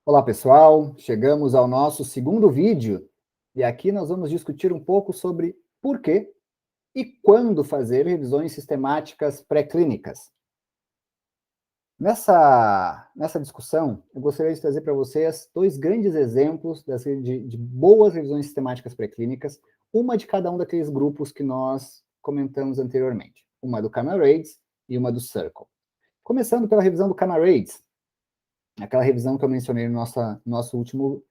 Olá pessoal, chegamos ao nosso segundo vídeo e aqui nós vamos discutir um pouco sobre por que e quando fazer revisões sistemáticas pré-clínicas. Nessa discussão, eu gostaria de trazer para vocês dois grandes exemplos de boas revisões sistemáticas pré-clínicas, uma de cada um daqueles grupos que nós comentamos anteriormente, uma do Camarades e uma do Circle. Começando pela revisão do Camarades, aquela revisão que eu mencionei no nosso último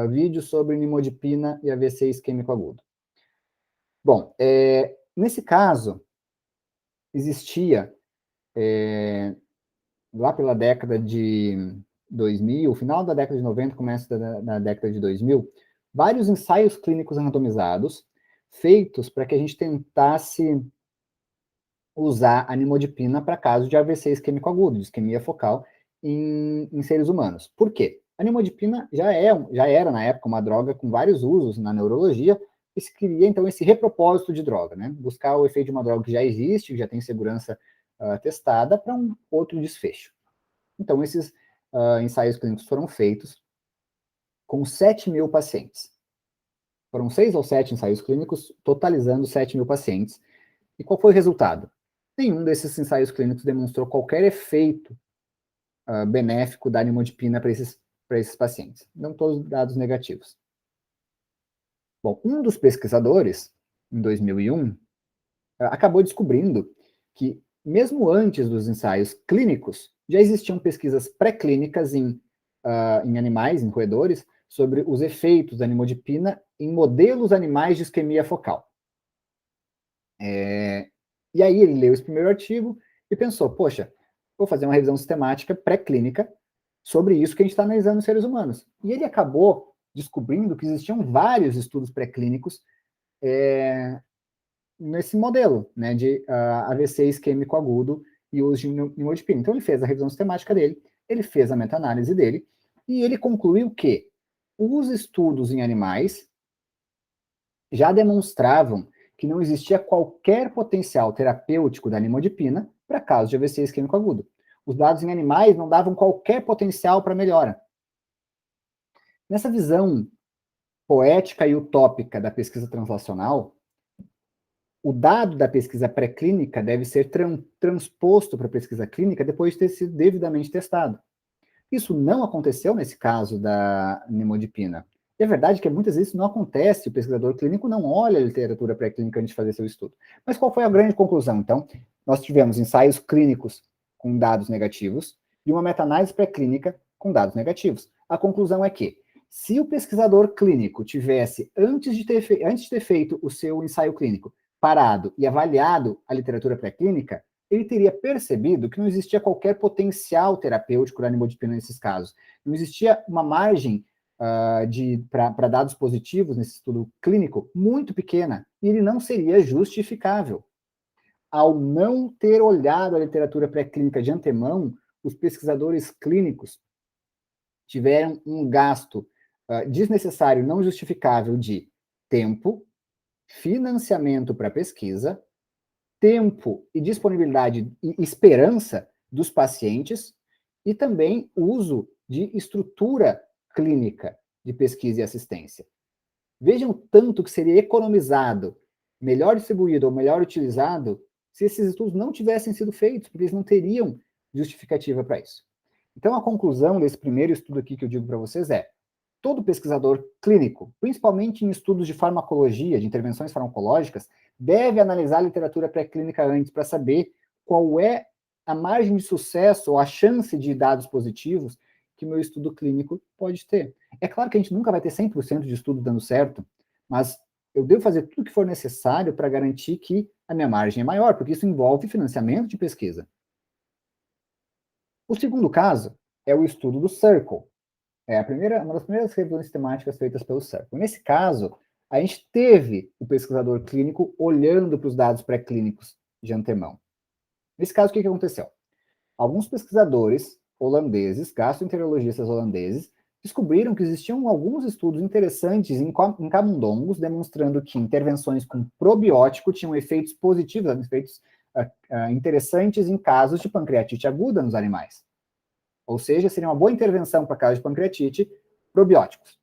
vídeo sobre nimodipina e AVC isquêmico agudo. Bom, nesse caso, existia, lá pela década de 2000, final da década de 90, começo da década de 2000, vários ensaios clínicos randomizados feitos para que a gente tentasse usar a nimodipina para casos de AVC isquêmico agudo, de isquemia focal, em seres humanos. Por quê? A nimodipina já era, na época, uma droga com vários usos na neurologia, e se queria, então, esse repropósito de droga, né? Buscar o efeito de uma droga que já existe, que já tem segurança testada, para um outro desfecho. Então, esses ensaios clínicos foram feitos com 7.000 pacientes. Foram 6 ou 7 ensaios clínicos, totalizando 7.000 pacientes. E qual foi o resultado? Nenhum desses ensaios clínicos demonstrou qualquer efeito benéfico da nimodipina para esses pacientes. Não todos dados negativos. Bom, um dos pesquisadores, em 2001, acabou descobrindo que, mesmo antes dos ensaios clínicos, já existiam pesquisas pré-clínicas em animais, em roedores, sobre os efeitos da nimodipina em modelos animais de isquemia focal. E aí ele leu esse primeiro artigo e pensou, poxa, vou fazer uma revisão sistemática pré-clínica sobre isso que a gente está analisando nos seres humanos. E ele acabou descobrindo que existiam vários estudos pré-clínicos nesse modelo, né, de AVC isquêmico agudo e uso de nimodipina. Então ele fez a revisão sistemática dele, ele fez a meta-análise dele, e ele concluiu que os estudos em animais já demonstravam que não existia qualquer potencial terapêutico da nimodipina para casos de AVC isquêmico agudo. Os dados em animais não davam qualquer potencial para melhora. Nessa visão poética e utópica da pesquisa translacional, o dado da pesquisa pré-clínica deve ser transposto para a pesquisa clínica depois de ter sido devidamente testado. Isso não aconteceu nesse caso da nimodipina. E a verdade é que muitas vezes isso não acontece, o pesquisador clínico não olha a literatura pré-clínica antes de fazer seu estudo. Mas qual foi a grande conclusão, então? Nós tivemos ensaios clínicos com dados negativos e uma meta-análise pré-clínica com dados negativos. A conclusão é que, se o pesquisador clínico tivesse, antes de ter feito o seu ensaio clínico, parado e avaliado a literatura pré-clínica, ele teria percebido que não existia qualquer potencial terapêutico da nimodipina nesses casos. Não existia uma margem para dados positivos nesse estudo clínico muito pequena, e ele não seria justificável. Ao não ter olhado a literatura pré-clínica de antemão, os pesquisadores clínicos tiveram um gasto desnecessário, não justificável de tempo, financiamento para pesquisa, tempo e disponibilidade e esperança dos pacientes e também uso de estrutura clínica de pesquisa e assistência. Vejam tanto que seria economizado, melhor distribuído ou melhor utilizado se esses estudos não tivessem sido feitos, porque eles não teriam justificativa para isso. Então, a conclusão desse primeiro estudo aqui que eu digo para vocês é: todo pesquisador clínico, principalmente em estudos de farmacologia, de intervenções farmacológicas, deve analisar a literatura pré-clínica antes para saber qual é a margem de sucesso ou a chance de dados positivos que o meu estudo clínico pode ter. É claro que a gente nunca vai ter 100% de estudo dando certo, mas eu devo fazer tudo o que for necessário para garantir que a minha margem é maior, porque isso envolve financiamento de pesquisa. O segundo caso é o estudo do Circle. Uma das primeiras revisões sistemáticas feitas pelo Circle. Nesse caso, a gente teve o pesquisador clínico olhando para os dados pré-clínicos de antemão. Nesse caso, o que aconteceu? Alguns pesquisadores holandeses, gastroenterologistas holandeses, descobriram que existiam alguns estudos interessantes em camundongos, demonstrando que intervenções com probiótico tinham efeitos positivos, efeitos interessantes em casos de pancreatite aguda nos animais. Ou seja, seria uma boa intervenção para caso de pancreatite, probióticos.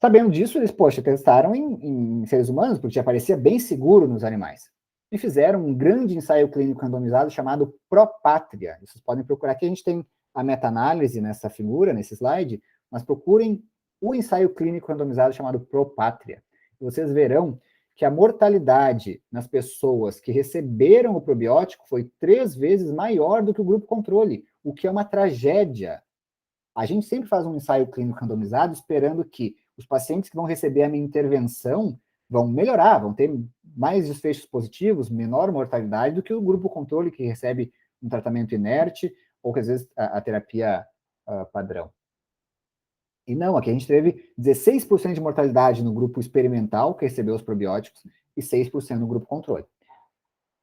Sabendo disso, eles, testaram em seres humanos, porque já parecia bem seguro nos animais. E fizeram um grande ensaio clínico randomizado chamado ProPatria. Vocês podem procurar aqui, a gente tem a meta-análise nessa figura, nesse slide, mas procurem o ensaio clínico randomizado chamado ProPatria. Vocês verão que a mortalidade nas pessoas que receberam o probiótico foi 3 vezes maior do que o grupo controle, o que é uma tragédia. A gente sempre faz um ensaio clínico randomizado esperando que os pacientes que vão receber a minha intervenção vão melhorar, vão ter mais desfechos positivos, menor mortalidade do que o grupo controle que recebe um tratamento inerte ou que às vezes a terapia padrão. E não, aqui a gente teve 16% de mortalidade no grupo experimental que recebeu os probióticos e 6% no grupo controle.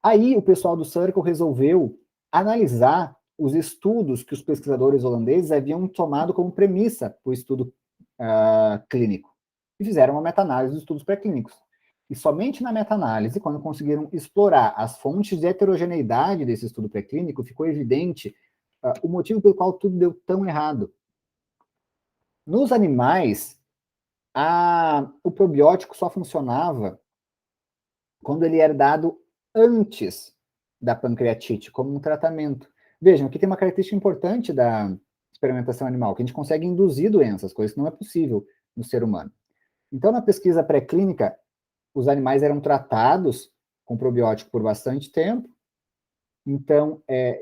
Aí o pessoal do Circle resolveu analisar os estudos que os pesquisadores holandeses haviam tomado como premissa para o estudo clínico. E fizeram uma meta-análise dos estudos pré-clínicos. E somente na meta-análise, quando conseguiram explorar as fontes de heterogeneidade desse estudo pré-clínico, ficou evidente o motivo pelo qual tudo deu tão errado. Nos animais, o probiótico só funcionava quando ele era dado antes da pancreatite, como um tratamento. Vejam, aqui tem uma característica importante da experimentação animal, que a gente consegue induzir doenças, coisa que não é possível no ser humano. Então, na pesquisa pré-clínica, os animais eram tratados com probiótico por bastante tempo, então,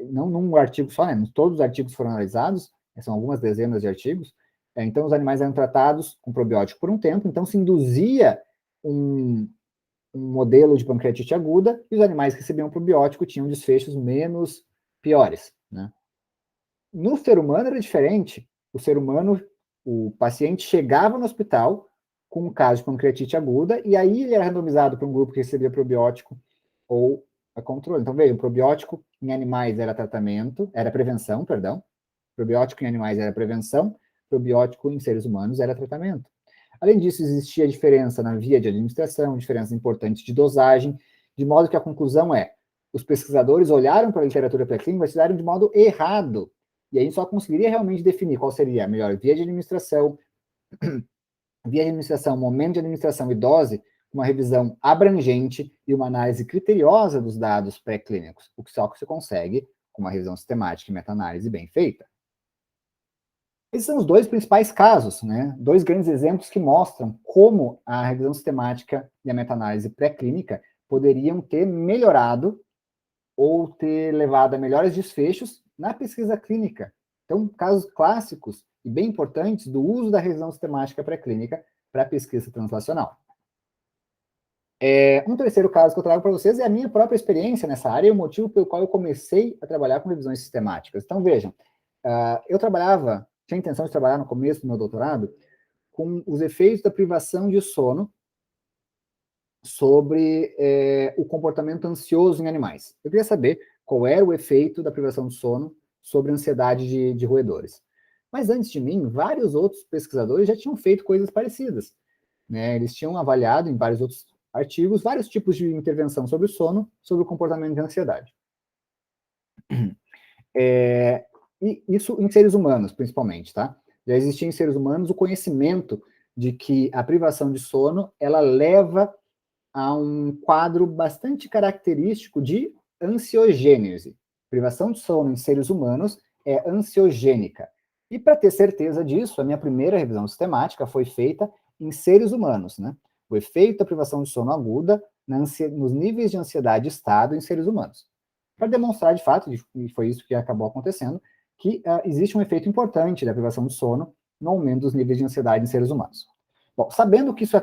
não num artigo só, né? Todos os artigos foram analisados, são algumas dezenas de artigos, então os animais eram tratados com probiótico por um tempo, então se induzia um modelo de pancreatite aguda, e os animais que recebiam probiótico tinham desfechos menos piores, né? No ser humano era diferente. O ser humano, o paciente chegava no hospital com um caso de pancreatite aguda, e aí ele era randomizado para um grupo que recebia probiótico ou a controle. Então, veja, o probiótico em animais era prevenção, probiótico em animais era prevenção, probiótico em seres humanos era tratamento. Além disso, existia diferença na via de administração, diferenças importantes de dosagem, de modo que a conclusão é, os pesquisadores olharam para a literatura pré-clínica e estudaram de modo errado, e aí só conseguiria realmente definir qual seria a melhor via de administração, momento de administração e dose, uma revisão abrangente e uma análise criteriosa dos dados pré-clínicos, o que só que você consegue com uma revisão sistemática e meta-análise bem feita. Esses são os 2 principais casos, né? 2 grandes exemplos que mostram como a revisão sistemática e a meta-análise pré-clínica poderiam ter melhorado ou ter levado a melhores desfechos na pesquisa clínica. Então, casos clássicos e bem importantes do uso da revisão sistemática pré-clínica para a pesquisa translacional. Um terceiro caso que eu trago para vocês é a minha própria experiência nessa área e o motivo pelo qual eu comecei a trabalhar com revisões sistemáticas. Então, vejam, eu tinha a intenção de trabalhar no começo do meu doutorado com os efeitos da privação de sono sobre o comportamento ansioso em animais. Eu queria saber qual era o efeito da privação de sono sobre a ansiedade de roedores. Mas antes de mim, vários outros pesquisadores já tinham feito coisas parecidas, né? Eles tinham avaliado em vários outros artigos vários tipos de intervenção sobre o sono, sobre o comportamento de ansiedade. E isso em seres humanos, principalmente, tá? Já existia em seres humanos o conhecimento de que a privação de sono, ela leva a um quadro bastante característico de ansiogênese. Privação de sono em seres humanos é ansiogênica. E para ter certeza disso, a minha primeira revisão sistemática foi feita em seres humanos, né? O efeito da privação de sono aguda nos níveis de ansiedade de estado em seres humanos. Para demonstrar de fato, e foi isso que acabou acontecendo, que existe um efeito importante da privação de sono no aumento dos níveis de ansiedade em seres humanos. Bom, sabendo que isso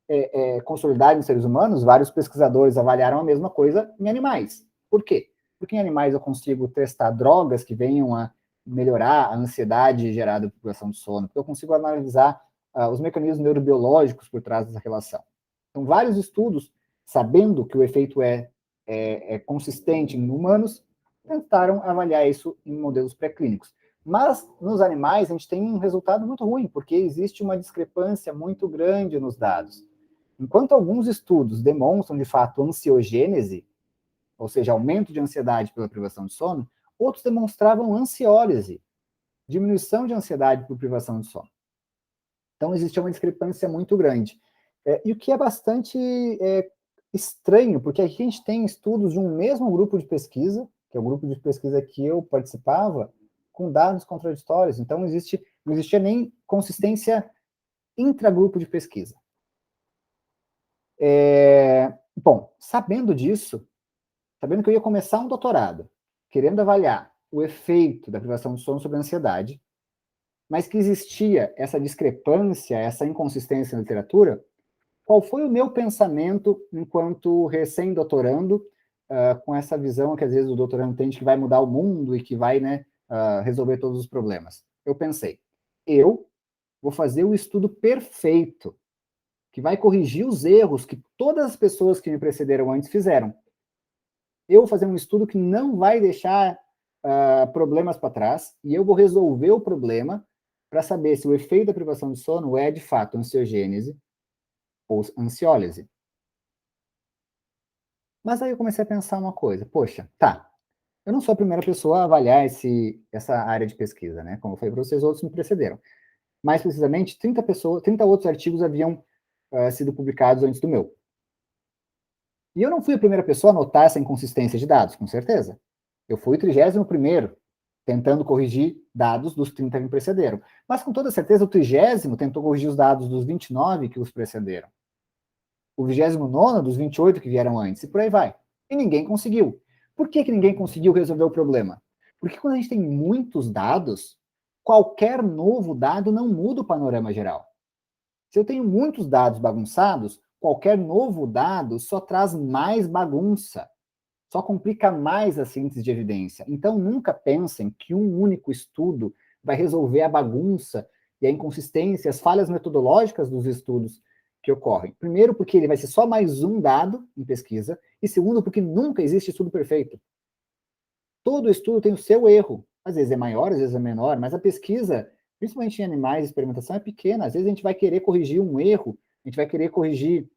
é consolidado em seres humanos, vários pesquisadores avaliaram a mesma coisa em animais. Por quê? Porque em animais eu consigo testar drogas que venham a melhorar a ansiedade gerada por privação de sono, porque eu consigo analisar os mecanismos neurobiológicos por trás dessa relação. Então, vários estudos, sabendo que o efeito é consistente em humanos, tentaram avaliar isso em modelos pré-clínicos. Mas, nos animais, a gente tem um resultado muito ruim, porque existe uma discrepância muito grande nos dados. Enquanto alguns estudos demonstram, de fato, ansiogênese, ou seja, aumento de ansiedade pela privação de sono, outros demonstravam ansiólise, diminuição de ansiedade por privação de sono. Então, existia uma discrepância muito grande. E o que é bastante estranho, porque aqui a gente tem estudos de um mesmo grupo de pesquisa, que é o grupo de pesquisa que eu participava, com dados contraditórios. Então, não existia nem consistência intragrupo de pesquisa. Bom, sabendo disso, sabendo que eu ia começar um doutorado, querendo avaliar o efeito da privação de sono sobre a ansiedade, mas que existia essa discrepância, essa inconsistência na literatura, qual foi o meu pensamento enquanto recém-doutorando, com essa visão que às vezes o doutorando tem de que vai mudar o mundo e que vai, né, resolver todos os problemas? Eu pensei, eu vou fazer o estudo perfeito, que vai corrigir os erros que todas as pessoas que me precederam antes fizeram. Eu vou fazer um estudo que não vai deixar problemas para trás, e eu vou resolver o problema para saber se o efeito da privação de sono é, de fato, ansiogênese ou ansiólise. Mas aí eu comecei a pensar uma coisa, poxa, tá, eu não sou a primeira pessoa a avaliar essa área de pesquisa, né? Como eu falei para vocês, outros me precederam. Mais precisamente, 30 outros artigos haviam sido publicados antes do meu. E eu não fui a primeira pessoa a notar essa inconsistência de dados, com certeza. Eu fui o 31º, tentando corrigir dados dos 30 que me precederam. Mas, com toda certeza, o 30º tentou corrigir os dados dos 29 que os precederam. O 29º dos 28 que vieram antes, e por aí vai. E ninguém conseguiu. Por que ninguém conseguiu resolver o problema? Porque quando a gente tem muitos dados, qualquer novo dado não muda o panorama geral. Se eu tenho muitos dados bagunçados, qualquer novo dado só traz mais bagunça, só complica mais a síntese de evidência. Então, nunca pensem que um único estudo vai resolver a bagunça e a inconsistência, as falhas metodológicas dos estudos que ocorrem. Primeiro, porque ele vai ser só mais um dado em pesquisa, e segundo, porque nunca existe estudo perfeito. Todo estudo tem o seu erro. Às vezes é maior, às vezes é menor, mas a pesquisa, principalmente em animais, a experimentação é pequena. Às vezes a gente vai querer corrigir um erro, a gente vai querer corrigir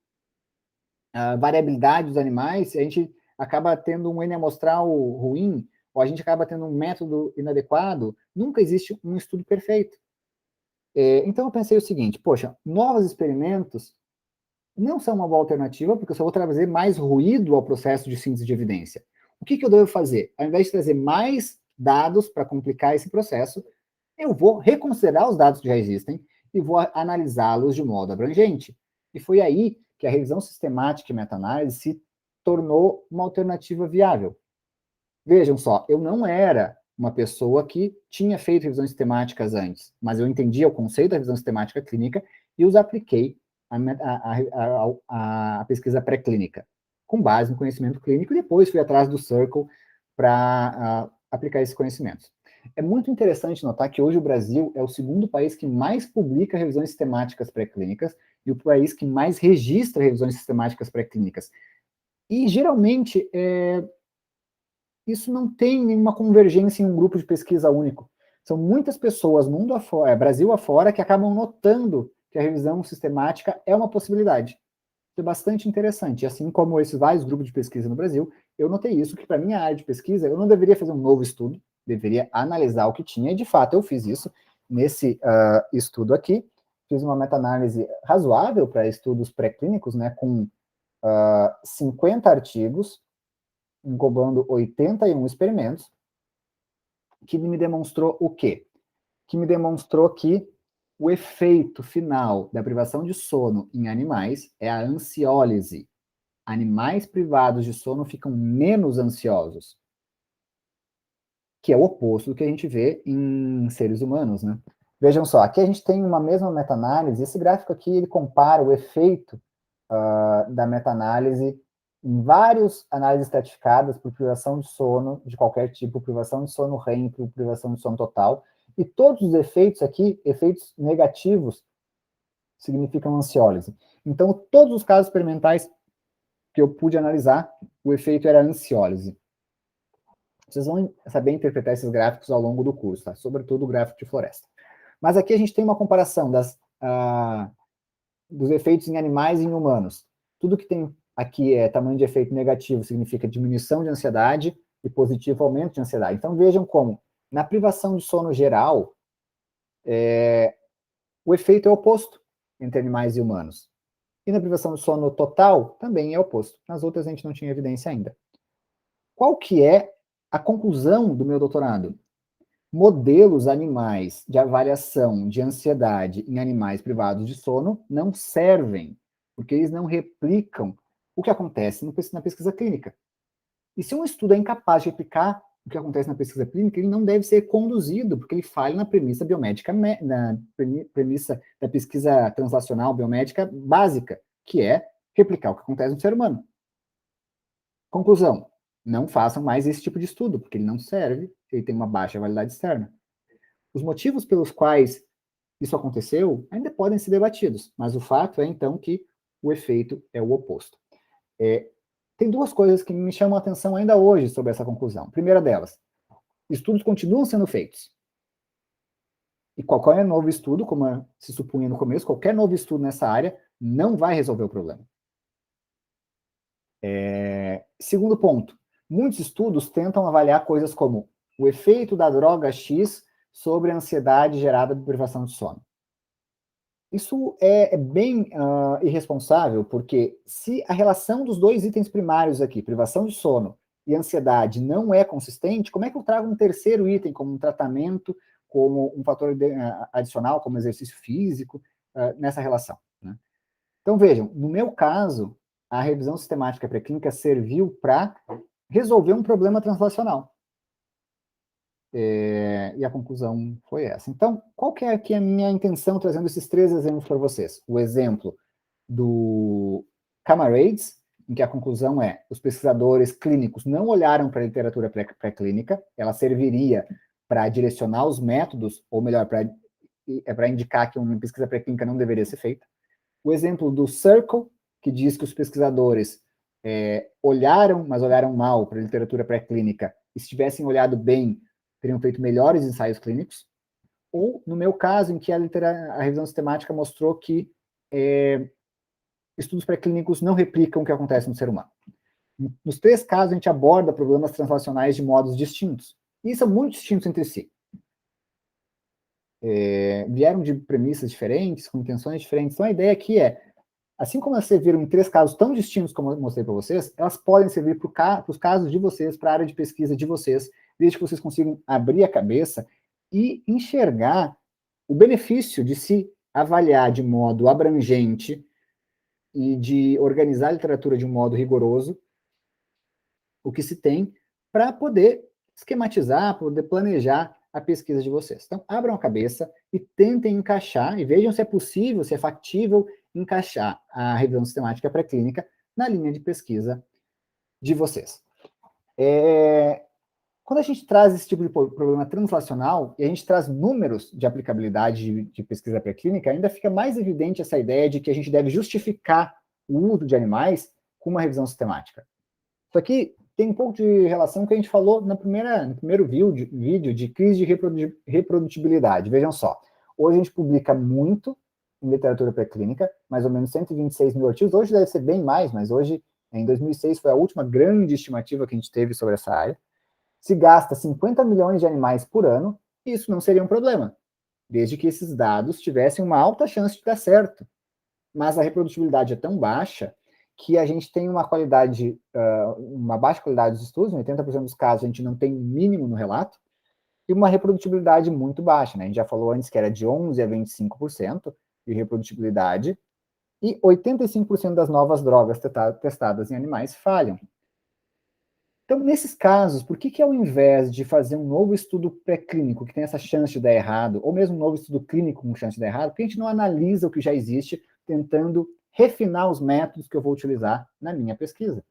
a variabilidade dos animais, a gente acaba tendo um N amostral ruim, ou a gente acaba tendo um método inadequado. Nunca existe um estudo perfeito. Então eu pensei o seguinte, poxa, novos experimentos não são uma boa alternativa, porque eu só vou trazer mais ruído ao processo de síntese de evidência. O que eu devo fazer? Ao invés de trazer mais dados para complicar esse processo, eu vou reconsiderar os dados que já existem e vou analisá-los de modo abrangente. E foi aí que a revisão sistemática e meta-análise se tornou uma alternativa viável. Vejam só, eu não era uma pessoa que tinha feito revisões sistemáticas antes, mas eu entendia o conceito da revisão sistemática clínica e os apliquei à pesquisa pré-clínica, com base no conhecimento clínico, e depois fui atrás do Circle para aplicar esses conhecimentos. É muito interessante notar que hoje o Brasil é o segundo país que mais publica revisões sistemáticas pré-clínicas e o país que mais registra revisões sistemáticas pré-clínicas. E, geralmente, isso não tem nenhuma convergência em um grupo de pesquisa único. São muitas pessoas, mundo afora, Brasil afora, que acabam notando que a revisão sistemática é uma possibilidade. Isso é bastante interessante. E assim como esses vários grupos de pesquisa no Brasil, eu notei isso, que para minha área de pesquisa, eu não deveria fazer um novo estudo, deveria analisar o que tinha, e de fato eu fiz isso nesse estudo aqui. Fiz uma meta-análise razoável para estudos pré-clínicos, né, com 50 artigos, englobando 81 experimentos, que me demonstrou o quê? Que me demonstrou que o efeito final da privação de sono em animais é a ansiólise. Animais privados de sono ficam menos ansiosos, que é o oposto do que a gente vê em seres humanos, né? Vejam só, aqui a gente tem uma mesma meta-análise, esse gráfico aqui ele compara o efeito da meta-análise em várias análises estratificadas por privação de sono de qualquer tipo, privação de sono REM, privação de sono total, e todos os efeitos aqui, efeitos negativos, significam ansiólise. Então, todos os casos experimentais que eu pude analisar, o efeito era ansiólise. Vocês vão saber interpretar esses gráficos ao longo do curso, tá? Sobretudo o gráfico de floresta. Mas aqui a gente tem uma comparação dos efeitos em animais e em humanos. Tudo que tem aqui é tamanho de efeito negativo, significa diminuição de ansiedade, e positivo aumento de ansiedade. Então vejam como, na privação de sono geral, o efeito é oposto entre animais e humanos. E na privação de sono total, também é oposto. Nas outras a gente não tinha evidência ainda. Qual que é a conclusão do meu doutorado? Modelos animais de avaliação de ansiedade em animais privados de sono não servem, porque eles não replicam o que acontece na pesquisa clínica. E se um estudo é incapaz de replicar o que acontece na pesquisa clínica, ele não deve ser conduzido, porque ele falha na premissa biomédica, na premissa da pesquisa translacional biomédica básica, que é replicar o que acontece no ser humano. Conclusão: não façam mais esse tipo de estudo, porque ele não serve, ele tem uma baixa validade externa. Os motivos pelos quais isso aconteceu ainda podem ser debatidos, mas o fato é, então, que o efeito é o oposto. Tem duas coisas que me chamam a atenção ainda hoje sobre essa conclusão. Primeira delas, estudos continuam sendo feitos. E qualquer novo estudo, como se supunha no começo, qualquer novo estudo nessa área não vai resolver o problema. Segundo ponto, muitos estudos tentam avaliar coisas como o efeito da droga X sobre a ansiedade gerada por privação de sono. Isso é bem irresponsável, porque se a relação dos dois itens primários aqui, privação de sono e ansiedade, não é consistente, como é que eu trago um terceiro item como um tratamento, como um fator adicional, como exercício físico, nessa relação, né? Então vejam, no meu caso, a revisão sistemática pré-clínica serviu para resolver um problema translacional. E a conclusão foi essa. Então, qual que é aqui a minha intenção trazendo esses três exemplos para vocês? O exemplo do Camarades, em que a conclusão é os pesquisadores clínicos não olharam para a literatura pré-clínica, ela serviria para direcionar os métodos, ou melhor, para indicar que uma pesquisa pré-clínica não deveria ser feita. O exemplo do Circle, que diz que os pesquisadores olharam, mas olharam mal para a literatura pré-clínica, e se tivessem olhado bem, teriam feito melhores ensaios clínicos. Ou, no meu caso, em que a revisão sistemática mostrou que estudos pré-clínicos não replicam o que acontece no ser humano. Nos três casos, a gente aborda problemas translacionais de modos distintos. E são muito distintos entre si. Vieram de premissas diferentes, com intenções diferentes. Então, a ideia aqui é, assim como elas serviram em três casos tão distintos como eu mostrei para vocês, elas podem servir para os casos de vocês, para a área de pesquisa de vocês, desde que vocês consigam abrir a cabeça e enxergar o benefício de se avaliar de modo abrangente e de organizar a literatura de um modo rigoroso, o que se tem, para poder esquematizar, poder planejar a pesquisa de vocês. Então, abram a cabeça e tentem encaixar, e vejam se é possível, se é factível encaixar a revisão sistemática pré-clínica na linha de pesquisa de vocês. Quando a gente traz esse tipo de problema translacional, e a gente traz números de aplicabilidade de pesquisa pré-clínica, ainda fica mais evidente essa ideia de que a gente deve justificar o uso de animais com uma revisão sistemática. Isso aqui tem um pouco de relação com o que a gente falou no primeiro vídeo de crise de reprodutibilidade. Vejam só, hoje a gente publica muito em literatura pré-clínica, mais ou menos 126 mil artigos, hoje deve ser bem mais, mas hoje, em 2006, foi a última grande estimativa que a gente teve sobre essa área. Se gasta 50 milhões de animais por ano, isso não seria um problema, desde que esses dados tivessem uma alta chance de dar certo. Mas a reprodutibilidade é tão baixa que a gente tem uma qualidade, uma baixa qualidade dos estudos, em 80% dos casos a gente não tem mínimo no relato, e uma reprodutibilidade muito baixa, né? A gente já falou antes que era de 11% a 25% de reprodutibilidade, e 85% das novas drogas testadas em animais falham. Então, nesses casos, por que ao invés de fazer um novo estudo pré-clínico que tem essa chance de dar errado, ou mesmo um novo estudo clínico com chance de dar errado, por que a gente não analisa o que já existe, tentando refinar os métodos que eu vou utilizar na minha pesquisa?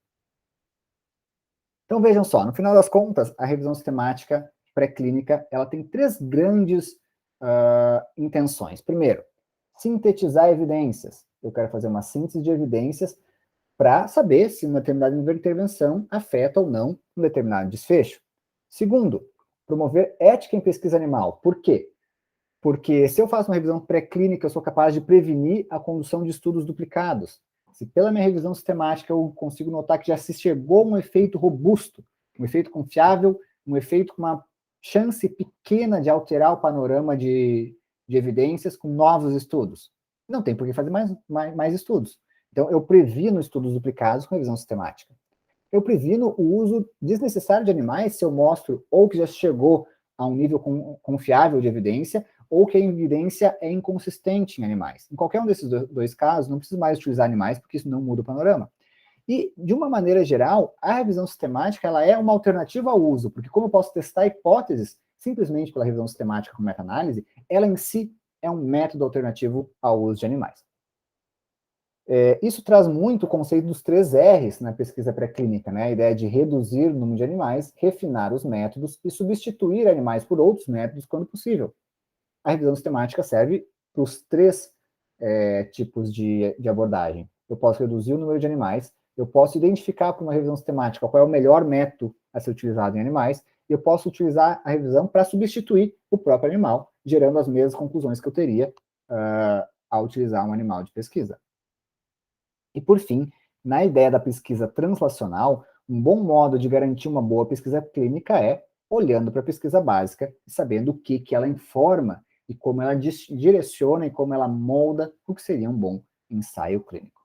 Então, vejam só, no final das contas, a revisão sistemática pré-clínica, ela tem três grandes intenções. Primeiro, sintetizar evidências. Eu quero fazer uma síntese de evidências para saber se uma determinada intervenção afeta ou não um determinado desfecho. Segundo, promover ética em pesquisa animal. Por quê? Porque se eu faço uma revisão pré-clínica, eu sou capaz de prevenir a condução de estudos duplicados. Se pela minha revisão sistemática eu consigo notar que já se chegou a um efeito robusto, um efeito confiável, um efeito com uma chance pequena de alterar o panorama de evidências com novos estudos. Não tem por que fazer mais estudos. Então, eu previno estudos duplicados com revisão sistemática. Eu previno o uso desnecessário de animais se eu mostro ou que já chegou a um nível confiável de evidência, ou que a evidência é inconsistente em animais. Em qualquer um desses dois casos, não preciso mais utilizar animais, porque isso não muda o panorama. E, de uma maneira geral, a revisão sistemática ela é uma alternativa ao uso, porque como eu posso testar hipóteses simplesmente pela revisão sistemática com meta-análise, ela em si é um método alternativo ao uso de animais. Isso traz muito o conceito dos 3 R's na pesquisa pré-clínica, né? A ideia de reduzir o número de animais, refinar os métodos e substituir animais por outros métodos quando possível. A revisão sistemática serve para os 3 tipos de abordagem. Eu posso reduzir o número de animais, eu posso identificar para uma revisão sistemática qual é o melhor método a ser utilizado em animais, e eu posso utilizar a revisão para substituir o próprio animal, gerando as mesmas conclusões que eu teria ao utilizar um animal de pesquisa. E, por fim, na ideia da pesquisa translacional, um bom modo de garantir uma boa pesquisa clínica é olhando para a pesquisa básica e sabendo o que ela informa e como ela direciona e como ela molda o que seria um bom ensaio clínico.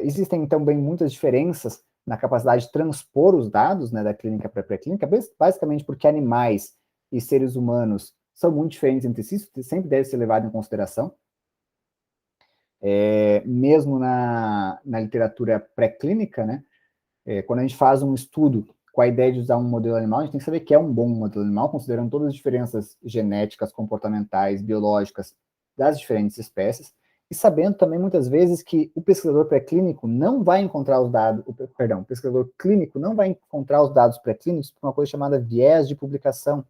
Existem também muitas diferenças na capacidade de transpor os dados, né, da clínica para a pré-clínica, basicamente porque animais e seres humanos são muito diferentes entre si, isso sempre deve ser levado em consideração. Mesmo na literatura pré-clínica, né, quando a gente faz um estudo com a ideia de usar um modelo animal, a gente tem que saber que é um bom modelo animal, considerando todas as diferenças genéticas, comportamentais, biológicas das diferentes espécies, e sabendo também muitas vezes que o pesquisador pré-clínico não vai encontrar os dados, o pesquisador clínico não vai encontrar os dados pré-clínicos por uma coisa chamada viés de publicação,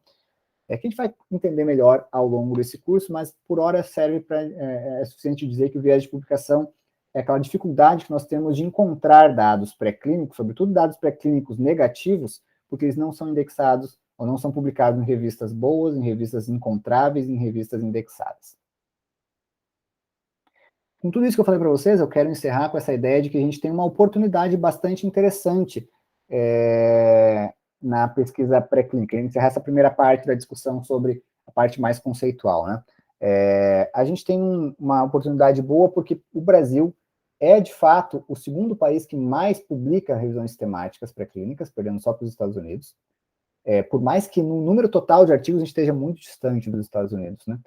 que a gente vai entender melhor ao longo desse curso, mas por hora serve para, é suficiente dizer que o viés de publicação é aquela dificuldade que nós temos de encontrar dados pré-clínicos, sobretudo dados pré-clínicos negativos, porque eles não são indexados ou não são publicados em revistas boas, em revistas encontráveis, em revistas indexadas. Com tudo isso que eu falei para vocês, eu quero encerrar com essa ideia de que a gente tem uma oportunidade bastante interessante na pesquisa pré-clínica. Encerrar essa primeira parte da discussão sobre a parte mais conceitual, né? A gente tem uma oportunidade boa porque o Brasil é, de fato, o segundo país que mais publica revisões sistemáticas pré-clínicas, perdendo só para os Estados Unidos. Por mais que no número total de artigos a gente esteja muito distante dos Estados Unidos, né?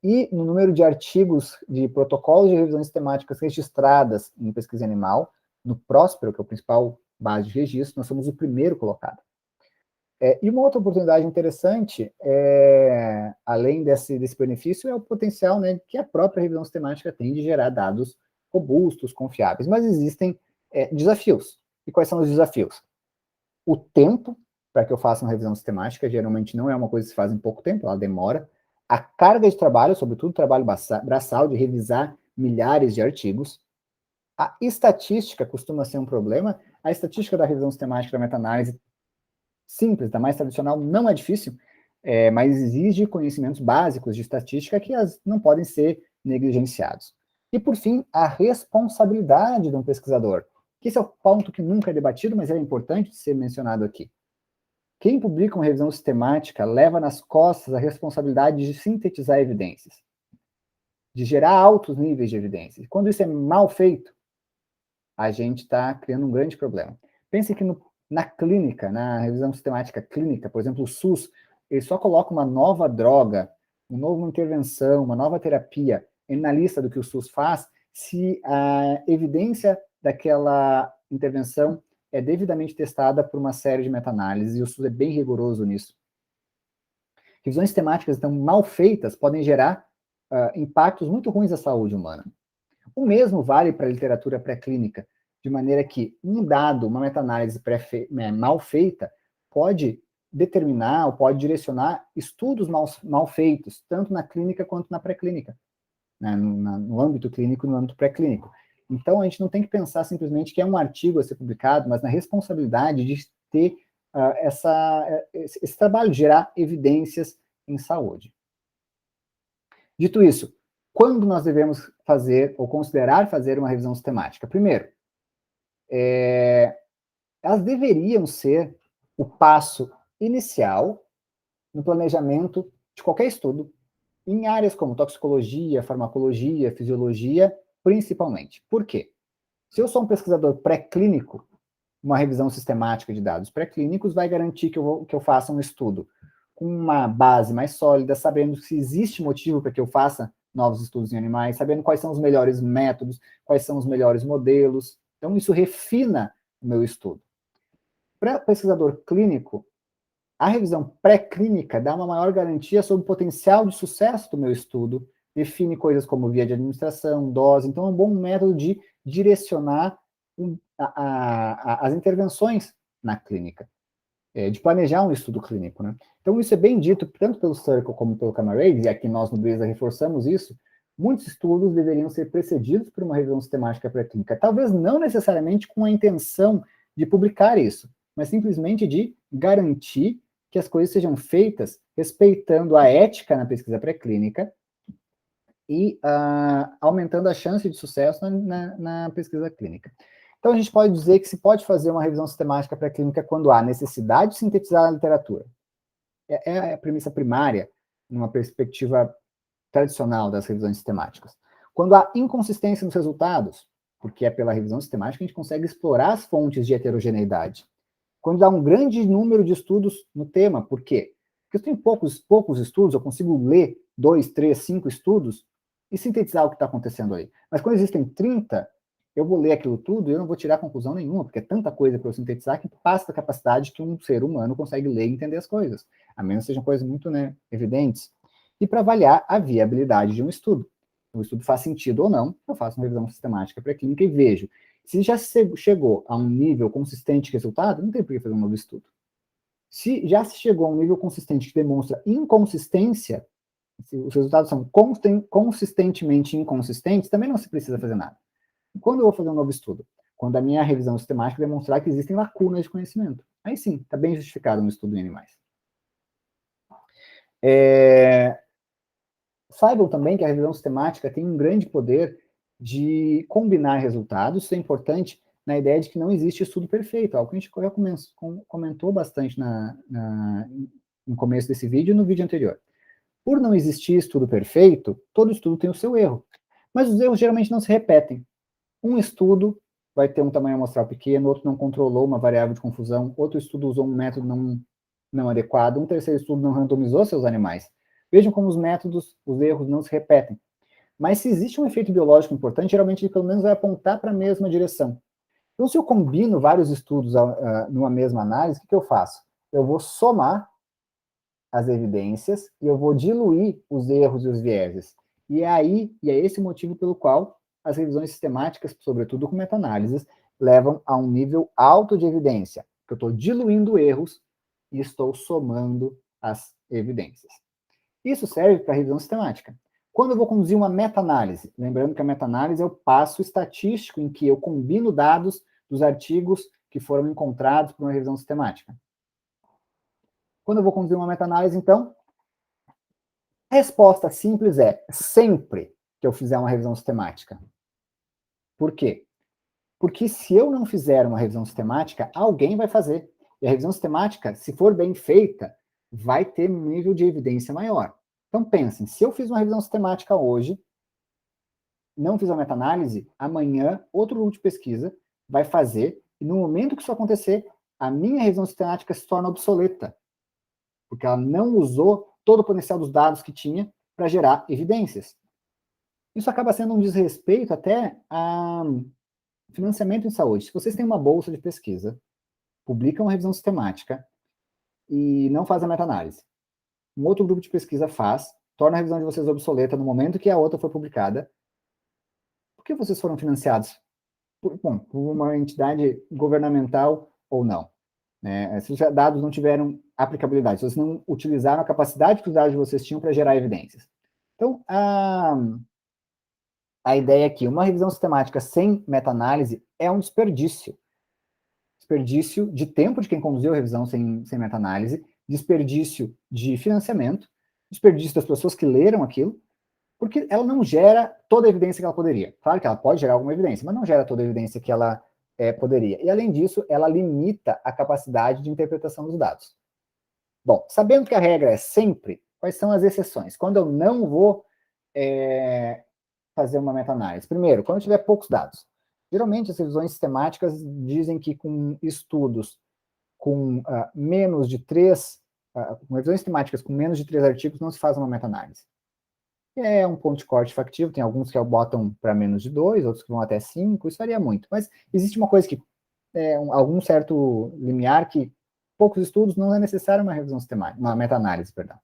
E no número de artigos de protocolos de revisões sistemáticas registradas em pesquisa animal, no Próspero, que é o principal base de registro, nós somos o primeiro colocado. E uma outra oportunidade interessante, além desse benefício, é o potencial, né, que a própria revisão sistemática tem de gerar dados robustos, confiáveis, mas existem desafios. E quais são os desafios? O tempo para que eu faça uma revisão sistemática, geralmente não é uma coisa que se faz em pouco tempo, ela demora. A carga de trabalho, sobretudo trabalho braçal, de revisar milhares de artigos. A estatística costuma ser um problema. A estatística da revisão sistemática da meta-análise simples, da mais tradicional, não é difícil, mas exige conhecimentos básicos de estatística que não podem ser negligenciados. E, por fim, a responsabilidade de um pesquisador. Esse é o ponto que nunca é debatido, mas é importante ser mencionado aqui. Quem publica uma revisão sistemática leva nas costas a responsabilidade de sintetizar evidências, de gerar altos níveis de evidências. Quando isso é mal feito, a gente está criando um grande problema. Pense que na clínica, na revisão sistemática clínica, por exemplo, o SUS, ele só coloca uma nova droga, uma nova intervenção, uma nova terapia na lista do que o SUS faz, se a evidência daquela intervenção é devidamente testada por uma série de meta-análises, e o SUS é bem rigoroso nisso. Revisões sistemáticas, então, mal feitas, podem gerar impactos muito ruins à saúde humana. O mesmo vale para a literatura pré-clínica, de maneira que um dado, uma meta-análise mal feita, pode determinar ou pode direcionar estudos mal feitos, tanto na clínica quanto na pré-clínica, né, no âmbito clínico e no âmbito pré-clínico. Então, a gente não tem que pensar simplesmente que é um artigo a ser publicado, mas na responsabilidade de ter esse trabalho, de gerar evidências em saúde. Dito isso, quando nós devemos fazer ou considerar fazer uma revisão sistemática? Primeiro, elas deveriam ser o passo inicial no planejamento de qualquer estudo, em áreas como toxicologia, farmacologia, fisiologia, principalmente. Por quê? Se eu sou um pesquisador pré-clínico, uma revisão sistemática de dados pré-clínicos vai garantir que eu faça um estudo com uma base mais sólida, sabendo se existe motivo para que eu faça novos estudos em animais, sabendo quais são os melhores métodos, quais são os melhores modelos. Então, isso refina o meu estudo. Para pesquisador clínico, a revisão pré-clínica dá uma maior garantia sobre o potencial de sucesso do meu estudo, define coisas como via de administração, dose, então é um bom método de direcionar as intervenções na clínica, de planejar um estudo clínico, né? Então isso é bem dito tanto pelo Circle como pelo Camarades, e aqui nós no Brisa reforçamos isso. Muitos estudos deveriam ser precedidos por uma revisão sistemática pré-clínica, talvez não necessariamente com a intenção de publicar isso, mas simplesmente de garantir que as coisas sejam feitas respeitando a ética na pesquisa pré-clínica e aumentando a chance de sucesso na pesquisa clínica. Então, a gente pode dizer que se pode fazer uma revisão sistemática pré-clínica quando há necessidade de sintetizar a literatura. É a premissa primária, numa perspectiva tradicional das revisões sistemáticas. Quando há inconsistência nos resultados, porque é pela revisão sistemática que a gente consegue explorar as fontes de heterogeneidade. Quando há um grande número de estudos no tema, por quê? Porque eu tenho poucos estudos, eu consigo ler 2, 3, 5 estudos e sintetizar o que está acontecendo aí. Mas quando existem 30, eu vou ler aquilo tudo e eu não vou tirar conclusão nenhuma, porque é tanta coisa para eu sintetizar que passa da capacidade que um ser humano consegue ler e entender as coisas, a menos que sejam coisas muito, né, evidentes. E para avaliar a viabilidade de um estudo. O estudo faz sentido ou não, eu faço uma revisão sistemática pré-clínica e vejo. Se já chegou a um nível consistente de resultado, não tem por que fazer um novo estudo. Se já se chegou a um nível consistente que demonstra inconsistência, se os resultados são consistentemente inconsistentes, também não se precisa fazer nada. Quando eu vou fazer um novo estudo? Quando a minha revisão sistemática demonstrar que existem lacunas de conhecimento. Aí sim, está bem justificado um estudo em animais. Saibam também que a revisão sistemática tem um grande poder de combinar resultados. Isso é importante na ideia de que não existe estudo perfeito, algo que a gente já comentou bastante no começo desse vídeo e no vídeo anterior. Por não existir estudo perfeito, todo estudo tem o seu erro. Mas os erros geralmente não se repetem. Um estudo vai ter um tamanho amostral pequeno, outro não controlou uma variável de confusão, outro estudo usou um método não adequado, um terceiro estudo não randomizou seus animais. Vejam como os métodos, os erros não se repetem. Mas se existe um efeito biológico importante, geralmente ele pelo menos vai apontar para a mesma direção. Então, se eu combino vários estudos numa mesma análise, o que eu faço? Eu vou somar as evidências e eu vou diluir os erros e os vieses. E é esse o motivo pelo qual as revisões sistemáticas, sobretudo com meta-análises, levam a um nível alto de evidência, que eu estou diluindo erros e estou somando as evidências. Isso serve para a revisão sistemática. Quando eu vou conduzir uma meta-análise, lembrando que a meta-análise é o passo estatístico em que eu combino dados dos artigos que foram encontrados por uma revisão sistemática. Quando eu vou conduzir uma meta-análise, então, a resposta simples é sempre que eu fizer uma revisão sistemática. Por quê? Porque se eu não fizer uma revisão sistemática, alguém vai fazer. E a revisão sistemática, se for bem feita, vai ter um nível de evidência maior. Então pensem, se eu fiz uma revisão sistemática hoje, não fiz a meta-análise, amanhã outro grupo de pesquisa vai fazer, e no momento que isso acontecer, a minha revisão sistemática se torna obsoleta, porque ela não usou todo o potencial dos dados que tinha para gerar evidências. Isso acaba sendo um desrespeito até a financiamento em saúde. Se vocês têm uma bolsa de pesquisa, publicam uma revisão sistemática e não fazem a meta-análise, um outro grupo de pesquisa faz, torna a revisão de vocês obsoleta no momento que a outra foi publicada. Por que vocês foram financiados? Por uma entidade governamental ou não? Se os dados não tiveram aplicabilidade, se vocês não utilizaram a capacidade que os dados de vocês tinham para gerar evidências. Então, a ideia é que uma revisão sistemática sem meta-análise é um desperdício. Desperdício de tempo de quem conduziu a revisão sem meta-análise, desperdício de financiamento, desperdício das pessoas que leram aquilo, porque ela não gera toda a evidência que ela poderia. Claro que ela pode gerar alguma evidência, mas não gera toda a evidência que ela Poderia. E, além disso, ela limita a capacidade de interpretação dos dados. Bom, sabendo que a regra é sempre, quais são as exceções? Quando eu não vou fazer uma meta-análise. Primeiro, quando eu tiver poucos dados. Geralmente, as revisões sistemáticas dizem que com estudos com menos de 3, com revisões sistemáticas com menos de 3 artigos, não se faz uma meta-análise. É um ponto de corte factível, tem alguns que botam para menos de 2, outros que vão até 5, isso varia muito. Mas existe uma coisa que, algum certo limiar que poucos estudos não é necessário uma revisão sistemática, uma meta-análise, perdão.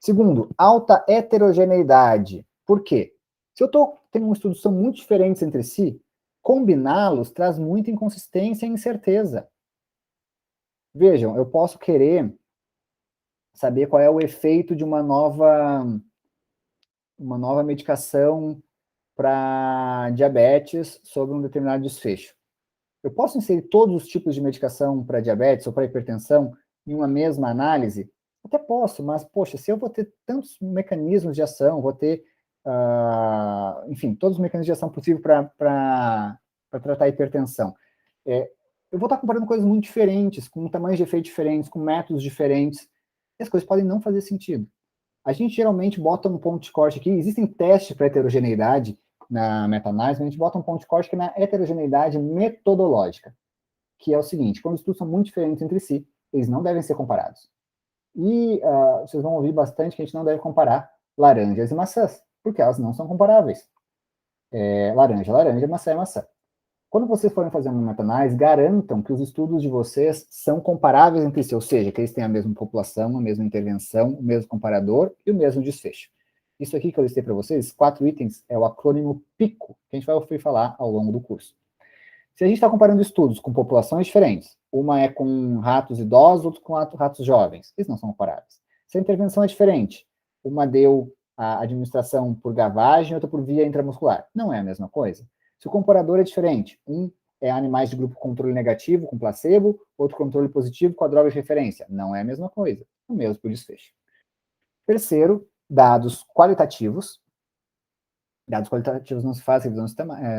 Segundo, alta heterogeneidade. Por quê? Se eu tenho estudos que são muito diferentes entre si, combiná-los traz muita inconsistência e incerteza. Vejam, eu posso querer saber qual é o efeito de uma nova medicação para diabetes sobre um determinado desfecho. Eu posso inserir todos os tipos de medicação para diabetes ou para hipertensão em uma mesma análise? Até posso, mas, poxa, se eu vou ter tantos mecanismos de ação, vou ter, enfim, todos os mecanismos de ação possíveis para tratar a hipertensão, eu vou estar comparando coisas muito diferentes, com tamanhos de efeito diferentes, com métodos diferentes, e as coisas podem não fazer sentido. A gente geralmente bota um ponto de corte aqui, existem testes para heterogeneidade na meta-análise, mas a gente bota um ponto de corte que é na heterogeneidade metodológica, que é o seguinte: quando os estudos são muito diferentes entre si, eles não devem ser comparados. E vocês vão ouvir bastante que a gente não deve comparar laranjas e maçãs, porque elas não são comparáveis. Laranja é laranja, maçã é maçã. Quando vocês forem fazer uma meta-análise, garantam que os estudos de vocês são comparáveis entre si, ou seja, que eles têm a mesma população, a mesma intervenção, o mesmo comparador e o mesmo desfecho. Isso aqui que eu listei para vocês, 4 itens, é o acrônimo PICO, que a gente vai ouvir falar ao longo do curso. Se a gente está comparando estudos com populações diferentes, uma é com ratos idosos, outra com ratos jovens, eles não são comparáveis. Se a intervenção é diferente, uma deu a administração por gavagem, outra por via intramuscular, não é a mesma coisa. Se o comparador é diferente, um é animais de grupo controle negativo com placebo, outro controle positivo com a droga de referência, não é a mesma coisa. O mesmo para o desfecho. Terceiro, dados qualitativos. Dados qualitativos não se faz revisão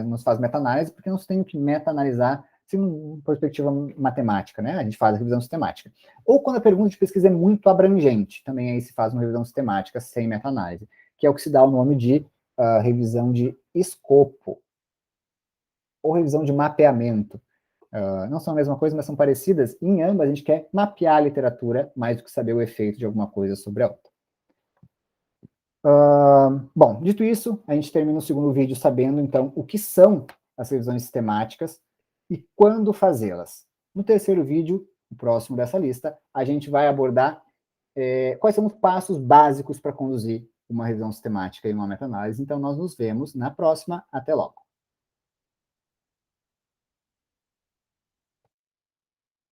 não se faz meta-análise, porque não se tem que meta-analisar sem uma perspectiva matemática, né? A gente faz a revisão sistemática. Ou quando a pergunta de pesquisa é muito abrangente, também aí se faz uma revisão sistemática sem meta-análise, que é o que se dá o nome de revisão de escopo, ou revisão de mapeamento. Não são a mesma coisa, mas são parecidas. E em ambas, a gente quer mapear a literatura mais do que saber o efeito de alguma coisa sobre a outra. Bom, dito isso, a gente termina o segundo vídeo sabendo, então, o que são as revisões sistemáticas e quando fazê-las. No terceiro vídeo, o próximo dessa lista, a gente vai abordar quais são os passos básicos para conduzir uma revisão sistemática e uma meta-análise. Então, nós nos vemos na próxima. Até logo.